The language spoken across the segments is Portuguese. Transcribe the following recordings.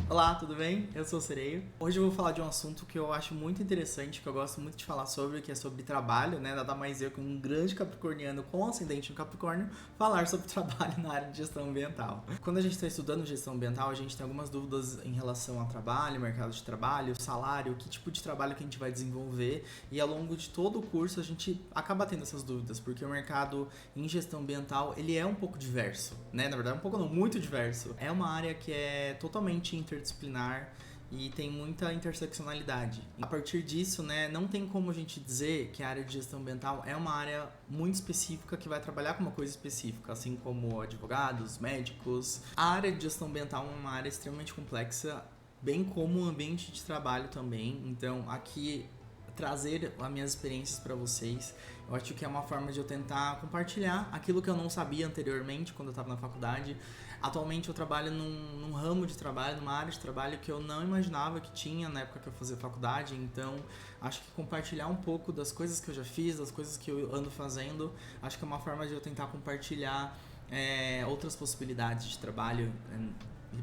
Olá, tudo bem? Eu sou o Sereio. Hoje eu vou falar de um assunto que eu acho muito interessante, que eu gosto muito de falar sobre, que é sobre trabalho, né? Nada mais eu que um grande capricorniano com ascendente no Capricórnio falar sobre trabalho na área de gestão ambiental. Quando a gente está estudando gestão ambiental, a gente tem algumas dúvidas em relação ao trabalho, mercado de trabalho, salário, que tipo de trabalho que a gente vai desenvolver, e ao longo de todo o curso a gente acaba tendo essas dúvidas, porque o mercado em gestão ambiental, ele é um pouco diverso, né? Na verdade, um pouco não, muito diverso. É uma área que é totalmente interdisciplinar e tem muita interseccionalidade. A partir disso, né, não tem como a gente dizer que a área de gestão ambiental é uma área muito específica que vai trabalhar com uma coisa específica, assim como advogados, médicos. A área de gestão ambiental é uma área extremamente complexa, bem como o ambiente de trabalho também. Então, aqui trazer as minhas experiências para vocês. Eu acho que é uma forma de eu tentar compartilhar aquilo que eu não sabia anteriormente quando eu estava na faculdade. Atualmente eu trabalho num ramo de trabalho, numa área de trabalho que eu não imaginava que tinha na época que eu fazia faculdade. Então, acho que compartilhar um pouco das coisas que eu já fiz, das coisas que eu ando fazendo, acho que é uma forma de eu tentar compartilhar outras possibilidades de trabalho,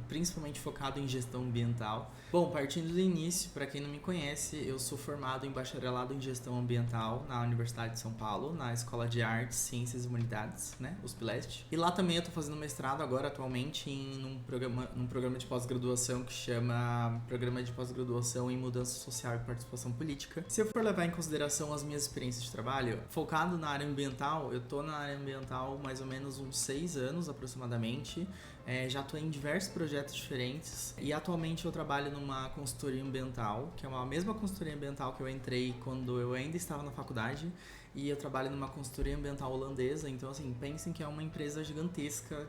principalmente focado em gestão ambiental. Bom, partindo do início, para quem não me conhece, eu sou formado em bacharelado em gestão ambiental na Universidade de São Paulo, na Escola de Artes, Ciências e Humanidades, né, USP-Leste. E lá também eu tô fazendo mestrado agora, atualmente, num programa de pós-graduação que chama Programa de Pós-Graduação em Mudança Social e Participação Política. Se eu for levar em consideração as minhas experiências de trabalho, focado na área ambiental, eu tô na área ambiental mais ou menos uns 6 anos aproximadamente. Já atuei em diversos projetos diferentes e atualmente eu trabalho numa consultoria ambiental, que é a mesma consultoria ambiental que eu entrei quando eu ainda estava na faculdade, e eu trabalho numa consultoria ambiental holandesa. Então, assim, pensem que é uma empresa gigantesca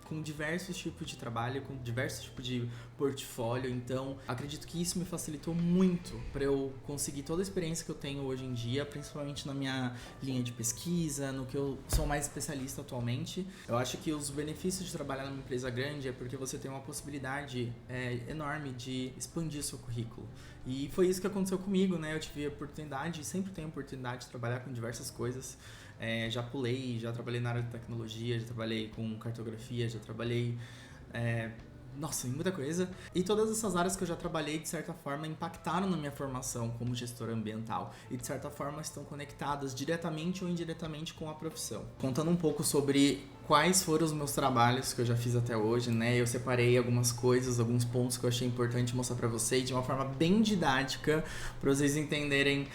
com diversos tipos de trabalho, com diversos tipos de portfólio. Então, acredito que isso me facilitou muito para eu conseguir toda a experiência que eu tenho hoje em dia, principalmente na minha linha de pesquisa, no que eu sou mais especialista atualmente. Eu acho que os benefícios de trabalhar numa empresa grande é porque você tem uma possibilidade enorme de expandir o seu currículo. E foi isso que aconteceu comigo, né? Eu tive a oportunidade, sempre tenho a oportunidade de trabalhar com diversas coisas. Já trabalhei na área de tecnologia, já trabalhei com cartografia, já trabalhei em muita coisa. E todas essas áreas que eu já trabalhei, de certa forma, impactaram na minha formação como gestor ambiental. E, de certa forma, estão conectadas diretamente ou indiretamente com a profissão. Contando um pouco sobre quais foram os meus trabalhos que eu já fiz até hoje, né? Eu separei algumas coisas, alguns pontos que eu achei importante mostrar pra vocês de uma forma bem didática, pra vocês entenderem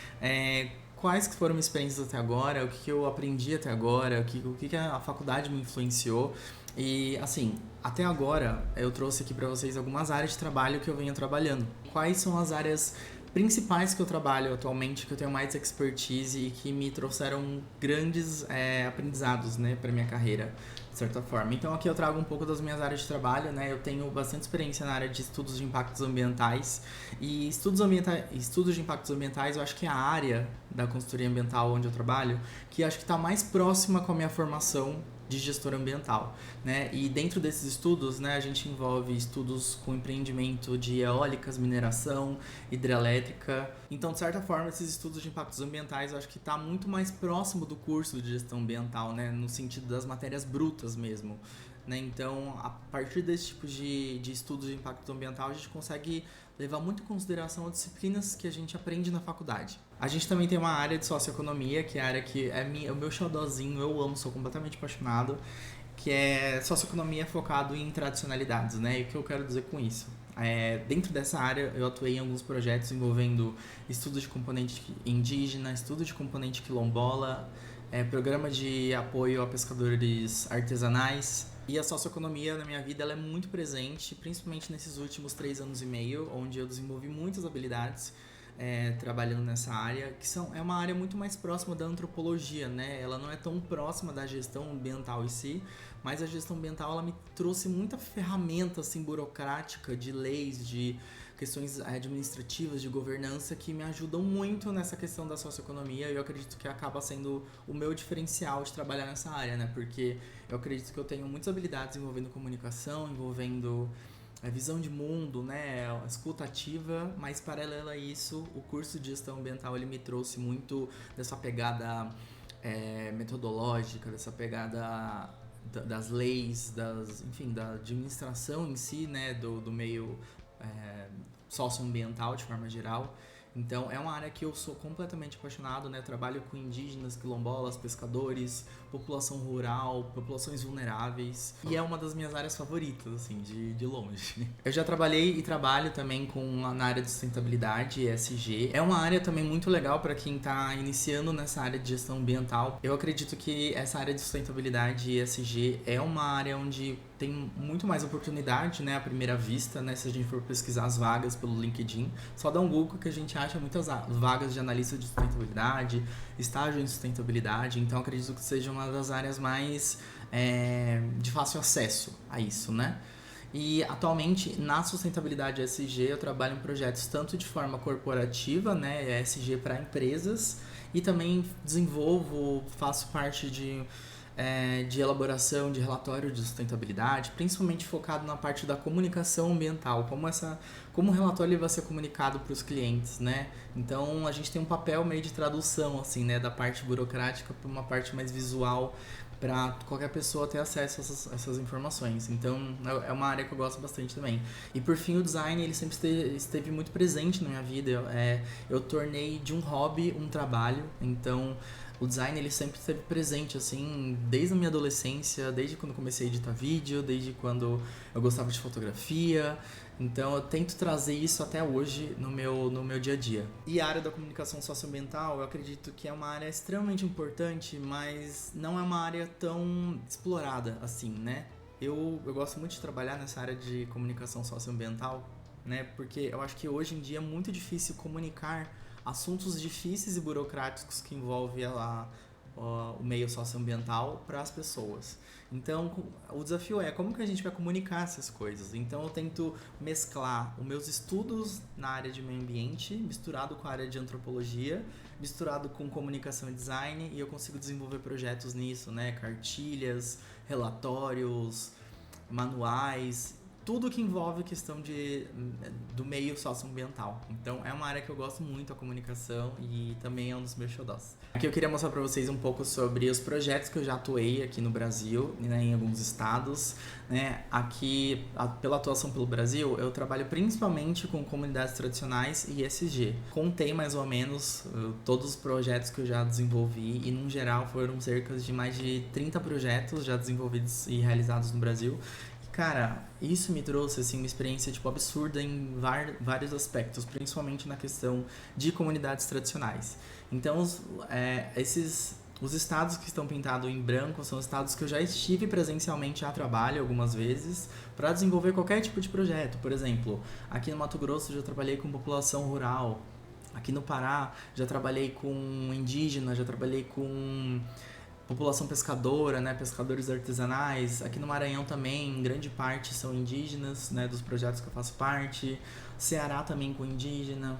quais foram minhas experiências até agora, o que eu aprendi até agora, o que a faculdade me influenciou. E, assim, até agora eu trouxe aqui pra vocês algumas áreas de trabalho que eu venho trabalhando. Quais são as áreas principais que eu trabalho atualmente, que eu tenho mais expertise e que me trouxeram grandes aprendizados, né, pra minha carreira, de certa forma. Então aqui eu trago um pouco das minhas áreas de trabalho, né? Eu tenho bastante experiência na área de estudos de impactos ambientais. E estudos de impactos ambientais, eu acho que é a área da consultoria ambiental onde eu trabalho, que acho que está mais próxima com a minha formação de gestor ambiental, né? E dentro desses estudos, né, a gente envolve estudos com empreendimento de eólicas, mineração, hidrelétrica. Então, de certa forma, esses estudos de impactos ambientais eu acho que está muito mais próximo do curso de gestão ambiental, né, no sentido das matérias brutas mesmo. Né? Então, a partir desse tipo de estudos de impacto ambiental, a gente consegue levar muito em consideração as disciplinas que a gente aprende na faculdade. A gente também tem uma área de socioeconomia, que é a área que é o meu xodózinho, eu amo, sou completamente apaixonado, que é socioeconomia focado em tradicionalidades, né? E o que eu quero dizer com isso? Dentro dessa área, eu atuei em alguns projetos envolvendo estudos de componente indígena, estudo de componente quilombola, programa de apoio a pescadores artesanais. E a socioeconomia na minha vida ela é muito presente, principalmente nesses últimos 3 anos e meio, onde eu desenvolvi muitas habilidades trabalhando nessa área, é uma área muito mais próxima da antropologia, né? Ela não é tão próxima da gestão ambiental em si, mas a gestão ambiental ela me trouxe muita ferramenta assim, burocrática, de leis, de questões administrativas, de governança, que me ajudam muito nessa questão da socioeconomia, e eu acredito que acaba sendo o meu diferencial de trabalhar nessa área, né? Porque eu acredito que eu tenho muitas habilidades envolvendo comunicação, envolvendo visão de mundo, né, escuta ativa, mas paralelo a isso, o curso de gestão ambiental ele me trouxe muito dessa pegada metodológica, dessa pegada das leis, enfim, da administração em si, né, do meio socioambiental de forma geral. Então é uma área que eu sou completamente apaixonado, né? Trabalho com indígenas, quilombolas, pescadores, população rural, populações vulneráveis. E é uma das minhas áreas favoritas, assim, de longe. Eu já trabalhei e trabalho também na área de sustentabilidade, ESG. É uma área também muito legal para quem está iniciando nessa área de gestão ambiental. Eu acredito que essa área de sustentabilidade e ESG é uma área onde tem muito mais oportunidade, né, à primeira vista, né, se a gente for pesquisar as vagas pelo LinkedIn. Só dá um Google que a gente acha muitas vagas de analista de sustentabilidade, estágio em sustentabilidade, então acredito que seja uma das áreas mais de fácil acesso a isso, né? E atualmente na sustentabilidade ESG eu trabalho em projetos tanto de forma corporativa, né, ESG para empresas, e também faço parte de elaboração de relatório de sustentabilidade, principalmente focado na parte da comunicação ambiental, como o relatório vai ser comunicado para os clientes, né? Então a gente tem um papel meio de tradução, assim, né, da parte burocrática para uma parte mais visual, para qualquer pessoa ter acesso a essas informações. Então é uma área que eu gosto bastante também. E por fim, o design ele sempre esteve muito presente na minha vida. Eu tornei de um hobby um trabalho. Então o design ele sempre esteve presente, assim, desde a minha adolescência, desde quando eu comecei a editar vídeo, desde quando eu gostava de fotografia. Então eu tento trazer isso até hoje no meu dia a dia. E a área da comunicação socioambiental, eu acredito que é uma área extremamente importante, mas não é uma área tão explorada assim, né? Eu gosto muito de trabalhar nessa área de comunicação socioambiental, né? Porque eu acho que hoje em dia é muito difícil comunicar assuntos difíceis e burocráticos que envolvem o meio socioambiental para as pessoas. Então, o desafio é como que a gente vai comunicar essas coisas. Então, eu tento mesclar os meus estudos na área de meio ambiente, misturado com a área de antropologia, misturado com comunicação e design, e eu consigo desenvolver projetos nisso, né? Cartilhas, relatórios, manuais, tudo que envolve a questão do meio socioambiental. Então é uma área que eu gosto muito, a comunicação, e também é um dos meus xodós. Aqui eu queria mostrar para vocês um pouco sobre os projetos que eu já atuei aqui no Brasil, né, em alguns estados. Né? Aqui, pela atuação pelo Brasil, eu trabalho principalmente com comunidades tradicionais e ESG. Contei mais ou menos todos os projetos que eu já desenvolvi, e no geral foram cerca de mais de 30 projetos já desenvolvidos e realizados no Brasil. Cara, isso me trouxe assim, uma experiência tipo, absurda em vários aspectos, principalmente na questão de comunidades tradicionais. Então, os estados que estão pintados em branco são estados que eu já estive presencialmente a trabalho algumas vezes para desenvolver qualquer tipo de projeto. Por exemplo, aqui no Mato Grosso eu já trabalhei com população rural, aqui no Pará já trabalhei com indígena, já trabalhei com população pescadora, né, pescadores artesanais. Aqui no Maranhão também, em grande parte são indígenas, né, dos projetos que eu faço parte. Ceará também com indígena.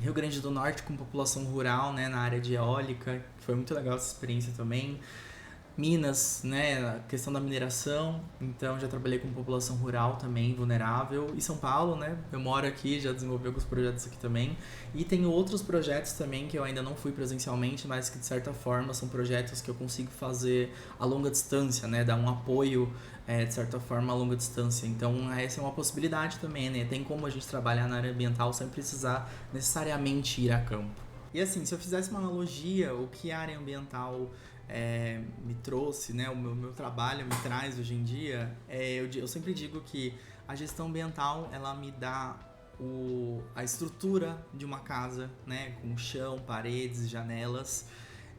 Rio Grande do Norte com população rural, né, na área de eólica, que foi muito legal essa experiência também. Minas, né, a questão da mineração, então já trabalhei com população rural também, vulnerável. E São Paulo, né, eu moro aqui, já desenvolvi alguns projetos aqui também. E tenho outros projetos também que eu ainda não fui presencialmente, mas que de certa forma são projetos que eu consigo fazer a longa distância, né, dar um apoio de certa forma a longa distância. Então essa é uma possibilidade também, né, tem como a gente trabalhar na área ambiental sem precisar necessariamente ir a campo. E assim, se eu fizesse uma analogia, o que a área ambiental me trouxe, né, o meu trabalho me traz hoje em dia, eu sempre digo que a gestão ambiental ela me dá a estrutura de uma casa, né, com chão, paredes, janelas.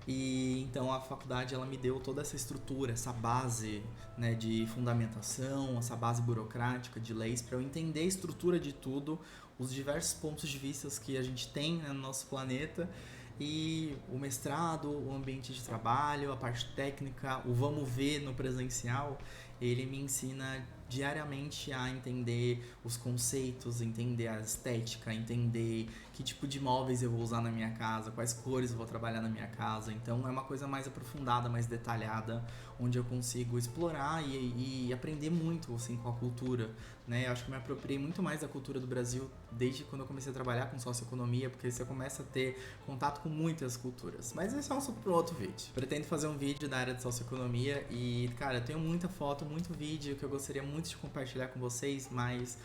E então a faculdade ela me deu toda essa estrutura, essa base, né, de fundamentação, essa base burocrática de leis para eu entender a estrutura de tudo, os diversos pontos de vista que a gente tem, né, no nosso planeta. E o mestrado, o ambiente de trabalho, a parte técnica, o vamos ver no presencial, ele me ensina diariamente a entender os conceitos, entender a estética, entender que tipo de móveis eu vou usar na minha casa, quais cores eu vou trabalhar na minha casa. Então é uma coisa mais aprofundada, mais detalhada, onde eu consigo explorar e aprender muito assim, com a cultura. Né? Eu acho que eu me apropriei muito mais da cultura do Brasil desde quando eu comecei a trabalhar com socioeconomia, porque você começa a ter contato com muitas culturas. Mas esse é um assunto para outro vídeo. Pretendo fazer um vídeo da área de socioeconomia e, cara, eu tenho muita foto, muito vídeo que eu gostaria muito de compartilhar com vocês, mas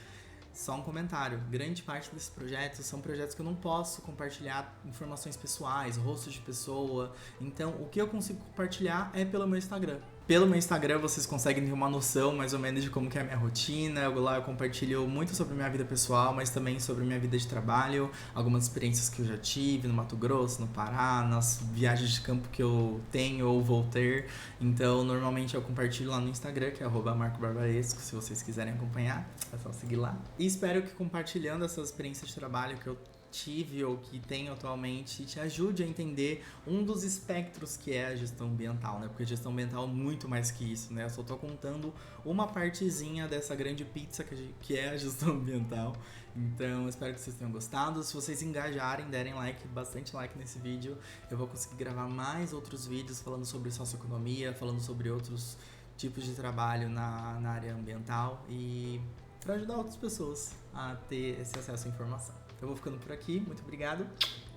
Só um comentário. Grande parte desses projetos são projetos que eu não posso compartilhar informações pessoais, rostos de pessoa. Então, o que eu consigo compartilhar é pelo meu Instagram. Pelo meu Instagram vocês conseguem ter uma noção mais ou menos de como que é a minha rotina. Lá eu compartilho muito sobre minha vida pessoal, mas também sobre minha vida de trabalho, algumas experiências que eu já tive no Mato Grosso, no Pará, nas viagens de campo que eu tenho ou vou ter. Então, normalmente eu compartilho lá no Instagram, que é @marcobarbaresco, se vocês quiserem acompanhar, é só seguir lá. E espero que compartilhando essas experiências de trabalho que eu tive ou que tenho atualmente te ajude a entender um dos espectros que é a gestão ambiental, né? Porque a gestão ambiental é muito mais que isso, né? Eu só tô contando uma partezinha dessa grande pizza que é a gestão ambiental. Então, espero que vocês tenham gostado. Se vocês engajarem, derem like, bastante like nesse vídeo, eu vou conseguir gravar mais outros vídeos falando sobre socioeconomia, falando sobre outros tipos de trabalho na área ambiental e para ajudar outras pessoas a ter esse acesso à informação. Eu vou ficando por aqui. Muito obrigado.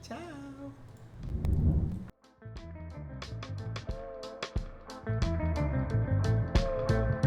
Tchau!